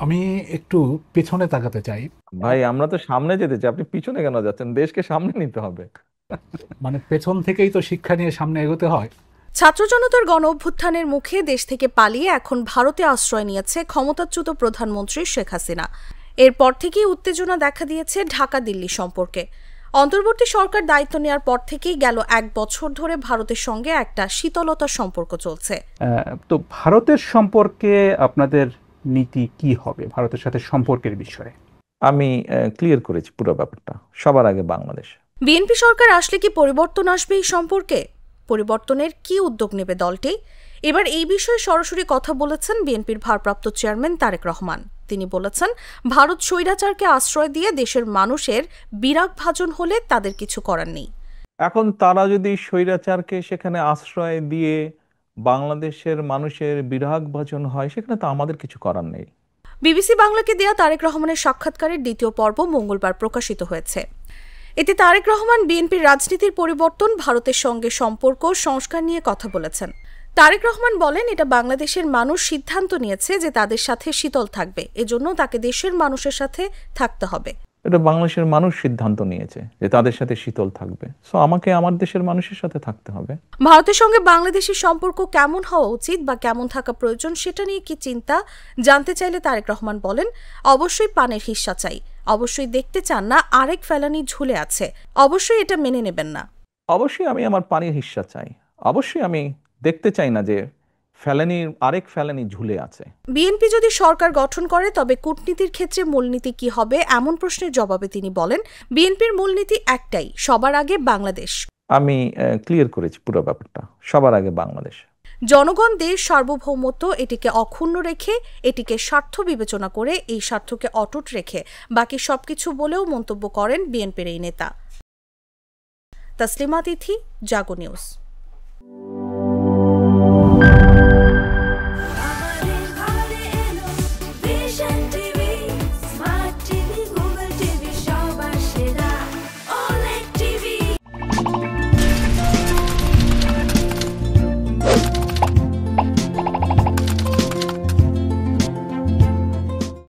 আমি একটু পেছনে তাকাতে চাই। ভাই আমরা তো সামনে যেতে চাই, আপনি পিছনে কেন যাচ্ছেন? দেশকে সামনে নিতে হবে। মানে পেছন থেকেই তো শিক্ষা নিয়ে সামনে এগোতে হয়। ছাত্র জনতার গণ অভ্যুত্থানের মুখে দেশ থেকে পালিয়ে এখন ভারতে আশ্রয় নিয়েছে ক্ষমতাচ্যুত প্রধানমন্ত্রী শেখ হাসিনা। এরপর থেকেই উত্তেজনা দেখা দিয়েছে ঢাকা দিল্লি সম্পর্কে। অন্তর্বর্তী সরকার দায়িত্ব নেওয়ার পর থেকেই গেল 1 বছর ধরে ভারতের সঙ্গে একটা শীতলতার সম্পর্ক চলছে। তো ভারতের সম্পর্কে আপনাদের নীতি কি হবে ভারতের সাথে সম্পর্কের বিষয়ে? আমি ক্লিয়ার করেছি পুরো ব্যাপারটা, সবার আগে বাংলাদেশ। বিএনপি সরকার আসলে কি পরিবর্তন আসবে এই সম্পর্কে? পরিবর্তনের কি উদ্যোগ নেবে দলটি? এবার এই বিষয়ে সরাসরি কথা বলেছেন বিএনপির ভারপ্রাপ্ত চেয়ারম্যান তারেক রহমান। তিনি বলেছেন, ভারত স্বৈরাচারকে আশ্রয় দিয়ে দেশের মানুষের বিরাগ ভাজন হলে তাদের কিছু করার নেই। এখন তারা যদি স্বৈরাচারকে সেখানে আশ্রয় দিয়ে বাংলাদেশের মানুষের বিরাগ ভাজন হয়, সেখানে তো আমাদের কিছু করার নেই। বিবিসি বাংলাকে দেয়া তারেক রহমানের সাক্ষাৎকারের দ্বিতীয় পর্ব মঙ্গলবার প্রকাশিত হয়েছে। এতে তারেক রহমান বিএনপির রাজনীতির পরিবর্তন, ভারতের সঙ্গে সম্পর্ক সংস্কার নিয়ে কথা বলেছেন। তারেক রহমান বলেন, এটা বাংলাদেশের মানুষ সিদ্ধান্ত নিয়েছে যে তাদের সাথে শীতল থাকবে, এজন্য তাকে দেশের মানুষের সাথে থাকতে হবে। এটা বাংলাদেশের মানুষ সিদ্ধান্ত নিয়েছে যে তাদের সাথে শীতল থাকবে, সো আমাকে আমার দেশের মানুষের সাথে থাকতে হবে। ভারতের সঙ্গে বাংলাদেশের সম্পর্ক কেমন হওয়া উচিত বা কেমন থাকা প্রয়োজন সেটা নিয়ে কি চিন্তা জানতে চাইলে তারেক রহমান বলেন, অবশ্যই পানের হিস্সা চাই, অবশ্যই দেখতে চান না আরেক ফেলানি ঝুলে আছে, অবশ্যই এটা মেনে নেবেন না। অবশ্যই আমি আমার পানির হিস্সা চাই, অবশ্যই আমি দেখতে চাই না যে ফেলানির আরেক ফেলানি ঝুলে আছে। বিএনপি যদি সরকার গঠন করে তবে কূটনীতির ক্ষেত্রে মূলনীতি কি হবে এমন প্রশ্নের জবাবে তিনি বলেন, বিএনপির মূলনীতি একটাই, সবার আগে বাংলাদেশ। আমি ক্লিয়ার করেছি পুরো ব্যাপারটা, সবার আগে বাংলাদেশ। জনগণ দেশ সার্বভৌমত্ব এটিকে অক্ষুণ্ণ রেখে, এটিকে স্বার্থ বিবেচনা করে, এই স্বার্থকে অটুট রেখে বাকি সবকিছু বলেও মন্তব্য করেন বিএনপির এই নেতা। তাসলিমা তিথি, জাগো নিউজ।